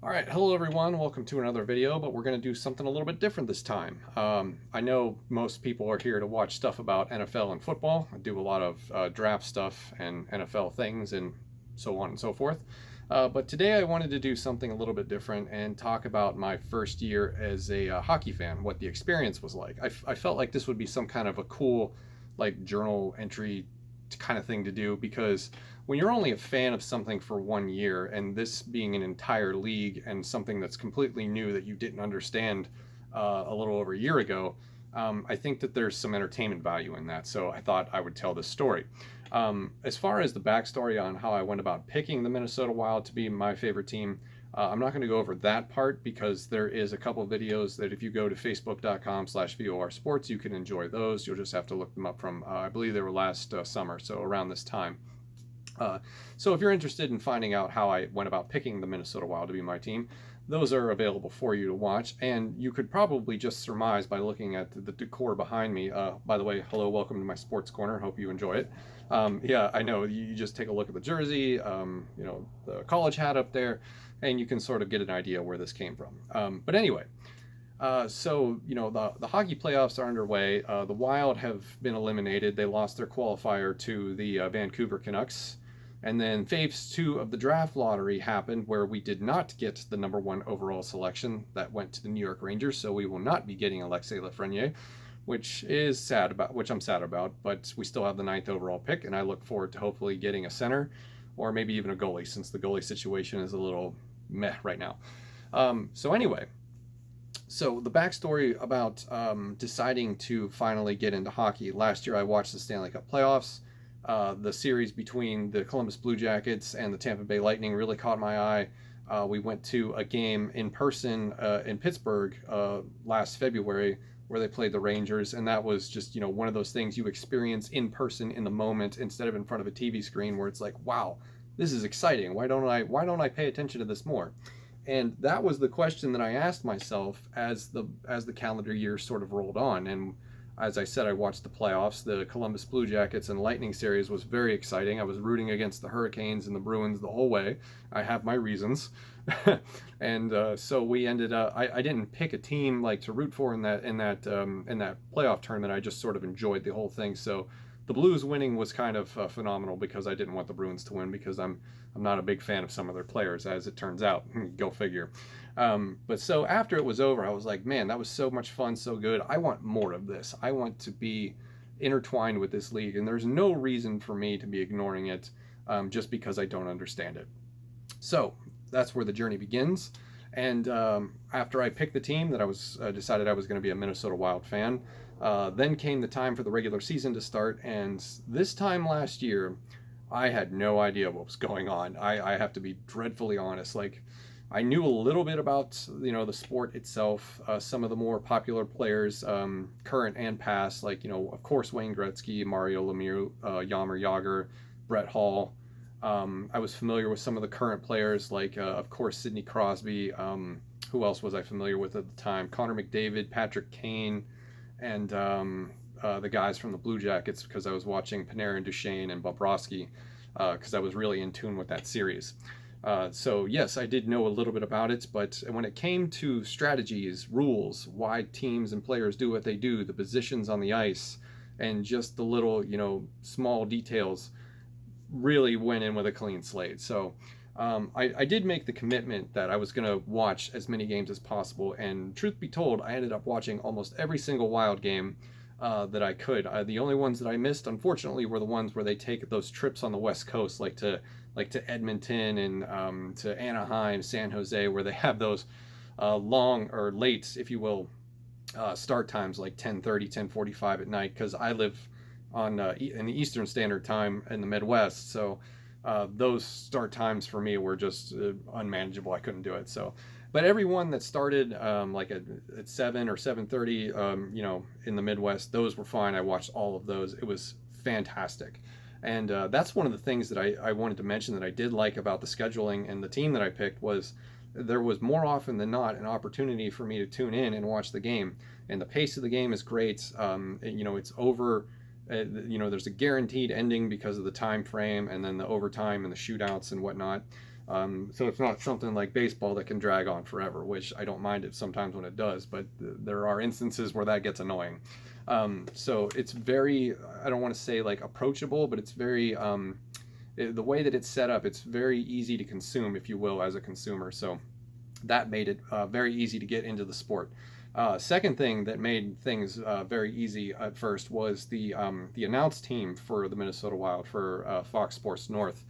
All right, hello everyone. Welcome to another video, but we're going to do something a little bit different this time. I know most people are here to watch stuff about NFL and football. I do a lot of draft stuff and NFL things and so on and so forth. But today I wanted to do something a little bit different and talk about my first year as a hockey fan, what the experience was like. I felt like this would be some kind of a cool, like, journal entry kind of thing to do, because when you're only a fan of something for 1 year, and this being an entire league and something that's completely new that you didn't understand a little over a year ago, I think that there's some entertainment value in that. So I thought I would tell this story. As far as the backstory on how I went about picking the Minnesota Wild to be my favorite team, I'm not going to go over that part because there is a couple videos that if you go to facebook.com/VOR Sports, you can enjoy those. You'll just have to look them up from, I believe they were last summer, so around this time. So if you're interested in finding out how I went about picking the Minnesota Wild to be my team, those are available for you to watch, and you could probably just surmise by looking at the decor behind me. By the way, hello, welcome to my sports corner. Hope you enjoy it. Yeah, I know, you just take a look at the jersey, the college hat up there, and you can sort of get an idea where this came from. But anyway, the hockey playoffs are underway. The Wild have been eliminated. They lost their qualifier to the Vancouver Canucks. And then phase 2 of the draft lottery happened, where we did not get the #1 overall selection. That went to the New York Rangers, so we will not be getting Alexis Lafreniere, which I'm sad about, but we still have the 9th overall pick, and I look forward to hopefully getting a center, or maybe even a goalie, since the goalie situation is a little meh right now. So the backstory about deciding to finally get into hockey. Last year I watched the Stanley Cup playoffs. The series between the Columbus Blue Jackets and the Tampa Bay Lightning really caught my eye. We went to a game in person in Pittsburgh last February where they played the Rangers, and that was just, one of those things you experience in person in the moment instead of in front of a TV screen, where it's like, wow, this is exciting. Why don't I pay attention to this more? And that was the question that I asked myself as the calendar year sort of rolled on. And as I said, I watched the playoffs. The Columbus Blue Jackets and Lightning series was very exciting. I was rooting against the Hurricanes and the Bruins the whole way. I have my reasons. And so we ended up, I didn't pick a team like to root for in that playoff tournament. I just sort of enjoyed the whole thing. So the Blues winning was kind of phenomenal, because I didn't want the Bruins to win, because I'm not a big fan of some of their players, as it turns out. Go figure. But so after it was over, I was like, man, that was so much fun, so good. I want more of this. I want to be intertwined with this league, and there's no reason for me to be ignoring it just because I don't understand it. So that's where the journey begins. And after I picked the team, that I was decided I was going to be a Minnesota Wild fan, then came the time for the regular season to start. And this time last year, I had no idea what was going on. I have to be dreadfully honest. Like, I knew a little bit about the sport itself, some of the more popular players, current and past, like of course Wayne Gretzky, Mario Lemieux, Jaromir Jagr, Brett Hall. I was familiar with some of the current players, like of course Sidney Crosby. Who else was I familiar with at the time? Connor McDavid, Patrick Kane, and the guys from the Blue Jackets, because I was watching Panarin, Duchesne, and Bobrovsky, because I was really in tune with that series. So yes, I did know a little bit about it, but when it came to strategies, rules, why teams and players do what they do, the positions on the ice, and just the little, small details, really went in with a clean slate. So I did make the commitment that I was going to watch as many games as possible, and truth be told, I ended up watching almost every single Wild game that I could. The only ones that I missed, unfortunately, were the ones where they take those trips on the West Coast, like to Edmonton and to Anaheim, San Jose, where they have those long or late, if you will, start times, like 10:30, 10:45 at night, because I live in the Eastern Standard Time in the Midwest, so those start times for me were just unmanageable. I couldn't do it. So, but everyone that started like at 7 or 7:30, in the Midwest, those were fine. I watched all of those. It was fantastic. And that's one of the things that I wanted to mention that I did like about the scheduling and the team that I picked, was there was more often than not an opportunity for me to tune in and watch the game. And the pace of the game is great. It's over. There's a guaranteed ending because of the time frame, and then the overtime and the shootouts and whatnot. So it's not something like baseball that can drag on forever, which I don't mind it sometimes when it does, but there are instances where that gets annoying. So it's very, I don't want to say like approachable, but it's very, the way that it's set up, it's very easy to consume, if you will, as a consumer. So that made it very easy to get into the sport. Second thing that made things very easy at first was the announce team for the Minnesota Wild for Fox Sports North,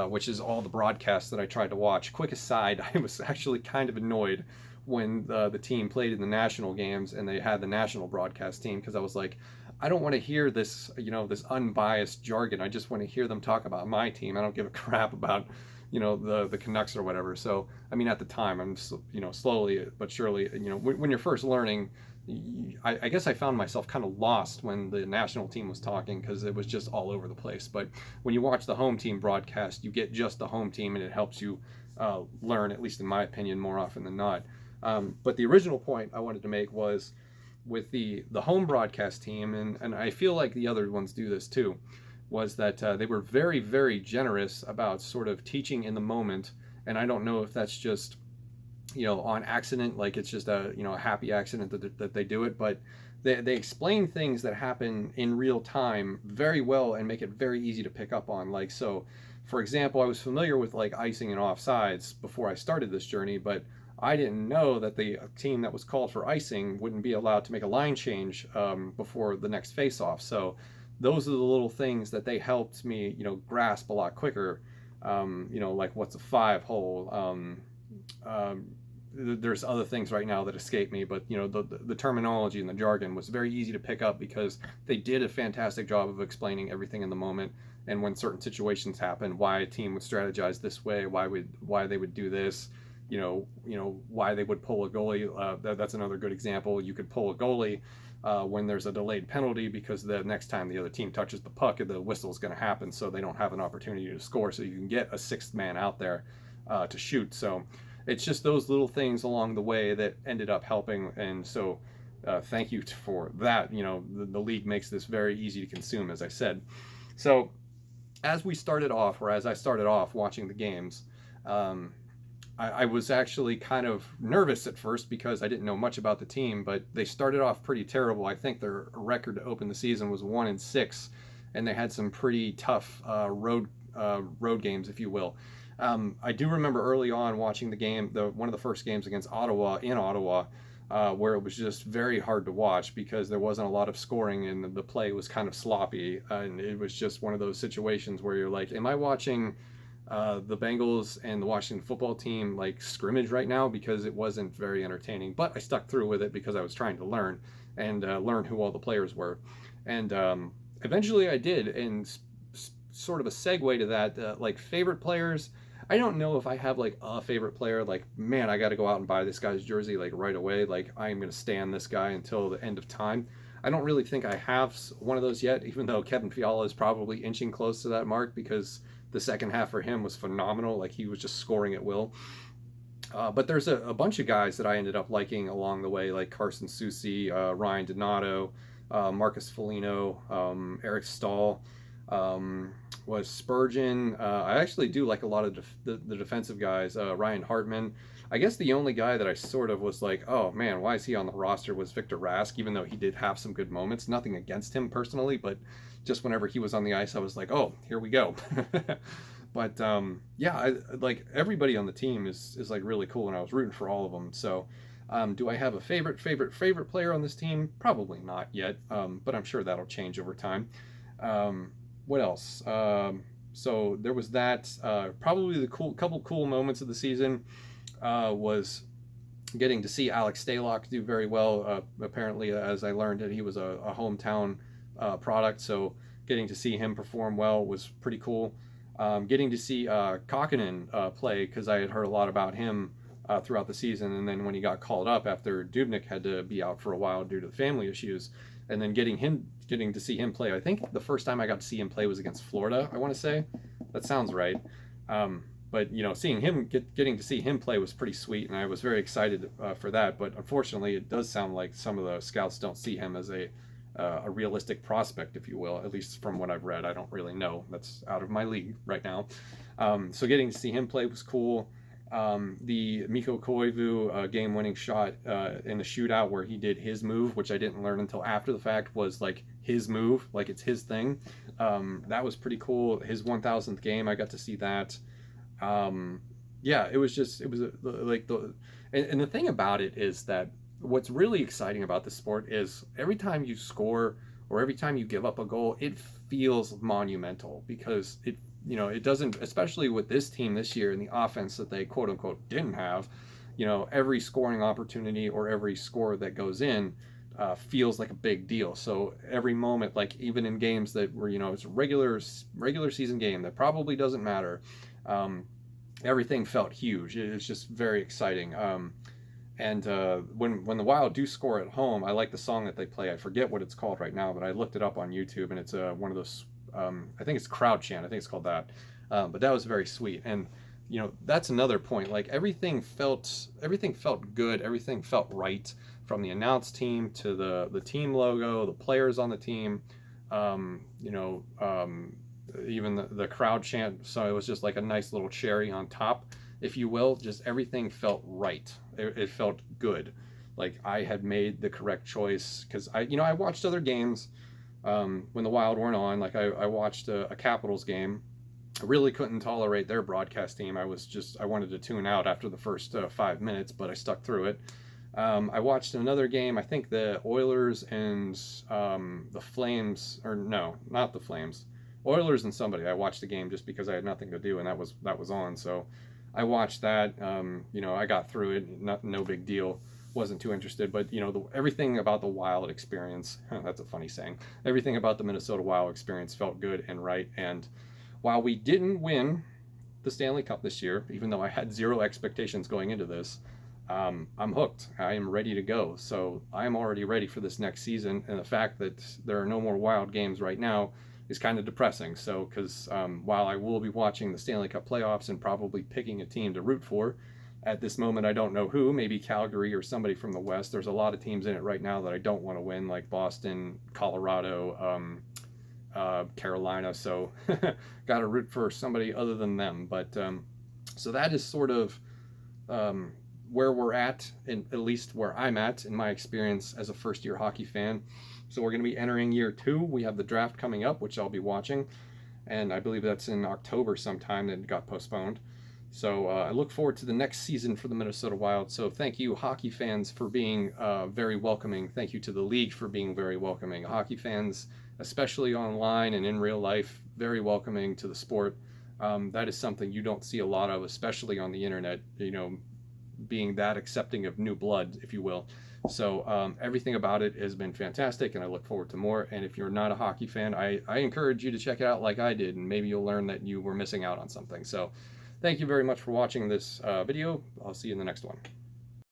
which is all the broadcasts that I tried to watch. Quick aside, I was actually kind of annoyed when the team played in the national games and they had the national broadcast team, because I was like, I don't want to hear this, this unbiased jargon. I just want to hear them talk about my team. I don't give a crap about, the Canucks or whatever. So, I mean, at the time, I'm, slowly but surely, when you're first learning, I guess I found myself kind of lost when the national team was talking, because it was just all over the place. But when you watch the home team broadcast, you get just the home team, and it helps you learn, at least in my opinion, more often than not. But the original point I wanted to make was with the home broadcast team, and I feel like the other ones do this too, was that they were very, very generous about sort of teaching in the moment. And I don't know if that's just, on accident, like it's just a happy accident that they do it, but they explain things that happen in real time very well and make it very easy to pick up on. Like, so for example, I was familiar with like icing and offsides before I started this journey, but I didn't know that the team that was called for icing wouldn't be allowed to make a line change before the next face-off. So those are the little things that they helped me, grasp a lot quicker. Like what's a 5-hole? There's other things right now that escape me, but the terminology and the jargon was very easy to pick up because they did a fantastic job of explaining everything in the moment, and when certain situations happen, why a team would strategize this way, why they would do this, why they would pull a goalie. That's another good example. You could pull a goalie when there's a delayed penalty, because the next time the other team touches the puck, the whistle is going to happen, so they don't have an opportunity to score, so you can get a sixth man out there to shoot. So it's just those little things along the way that ended up helping, and so thank you for that. The league makes this very easy to consume, as I said. So as I started off watching the games, I was actually kind of nervous at first because I didn't know much about the team, but they started off pretty terrible. I think their record to open the season was 1-6, and they had some pretty tough road games, if you will. I do remember early on watching the game, one of the first games against Ottawa, where it was just very hard to watch because there wasn't a lot of scoring and the play was kind of sloppy, and it was just one of those situations where you're like, am I watching the Bengals and the Washington football team like scrimmage right now? Because it wasn't very entertaining, but I stuck through with it because I was trying to learn and learn who all the players were, and eventually I did. And sort of a segue to that, like favorite players, I don't know if I have like a favorite player, like, man, I got to go out and buy this guy's jersey like right away, like I am going to stand this guy until the end of time. I don't really think I have one of those yet, even though Kevin Fiala is probably inching close to that mark, because the second half for him was phenomenal. Like, he was just scoring at will. But there's a bunch of guys that I ended up liking along the way, like Carson Soucy, Ryan Donato, Marcus Foligno, Eric Stahl, was Spurgeon. I actually do like a lot of the defensive guys. Ryan Hartman. I guess the only guy that I sort of was like, oh man, why is he on the roster, was Victor Rask, even though he did have some good moments. Nothing against him personally, but just whenever he was on the ice, I was like, oh, here we go. But yeah, like everybody on the team is like really cool, and I was rooting for all of them. So do I have a favorite player on this team? Probably not yet, but I'm sure that'll change over time. What else? So there was that. Probably the couple cool moments of the season was getting to see Alex Stalock do very well. Apparently, as I learned, that he was a hometown product, so getting to see him perform well was pretty cool. Getting to see Kokkonen play, because I had heard a lot about him throughout the season, and then when he got called up after Dubnyk had to be out for a while due to the family issues, and then getting to see him play. I think the first time I got to see him play was against Florida, I want to say. That sounds right. But seeing him getting to see him play was pretty sweet, and I was very excited for that. But unfortunately, it does sound like some of the scouts don't see him as a realistic prospect, if you will. At least from what I've read, I don't really know. That's out of my league right now. So getting to see him play was cool. The Mikko Koivu game-winning shot in the shootout where he did his move, which I didn't learn until after the fact was like his move, like it's his thing. That was pretty cool. His 1000th game, I got to see that. Yeah, it was like and the thing about it is that what's really exciting about the sport is every time you score or every time you give up a goal, it feels monumental because it doesn't, especially with this team this year and the offense that they quote unquote didn't have, every scoring opportunity or every score that goes in feels like a big deal. So every moment, like even in games that were, it's a regular season game that probably doesn't matter, everything felt huge. It was just very exciting. And when the Wild do score at home, I like the song that they play. I forget what it's called right now, but I looked it up on YouTube, and it's one of those. I think it's crowd chant. I think it's called that. But that was very sweet. And that's another point. Like everything felt good. Everything felt right, from the announce team to the team logo, the players on the team. Even the crowd chant. So it was just like a nice little cherry on top, if you will. Just everything felt right. It felt good. Like I had made the correct choice, because I watched other games when the Wild weren't on. Like I watched a Capitals game. I really couldn't tolerate their broadcast team. I wanted to tune out after the first 5 minutes, but I stuck through it. I watched another game. I think the Oilers and the Flames, or no, not the Flames. Oilers and somebody. I watched the game just because I had nothing to do, and that was on. So I watched that. I got through it. No big deal. Wasn't too interested. But everything about the Wild experience. That's a funny saying. Everything about the Minnesota Wild experience felt good and right. And while we didn't win the Stanley Cup this year, even though I had zero expectations going into this, I'm hooked. I am ready to go. So I'm already ready for this next season. And the fact that there are no more Wild games right now is kind of depressing. So, because while I will be watching the Stanley Cup playoffs and probably picking a team to root for, at this moment I don't know who. Maybe Calgary or somebody from the West. There's a lot of teams in it right now that I don't want to win, like Boston, Colorado, Carolina. So, got to root for somebody other than them. But so that is sort of where we're at least where I'm at in my experience as a first-year hockey fan. So we're going to be entering year 2. We have the draft coming up, which I'll be watching, and I believe that's in October sometime. That got postponed. So I look forward to the next season for the Minnesota Wild. So thank you, hockey fans, for being very welcoming. Thank you to the league for being very welcoming. Hockey fans, especially online and in real life, very welcoming to the sport. That is something you don't see a lot of, especially on the internet, being that accepting of new blood, if you will. So everything about it has been fantastic, and I look forward to more. And if you're not a hockey fan, I encourage you to check it out like I did, and maybe you'll learn that you were missing out on something. So thank you very much for watching this video. I'll see you in the next one.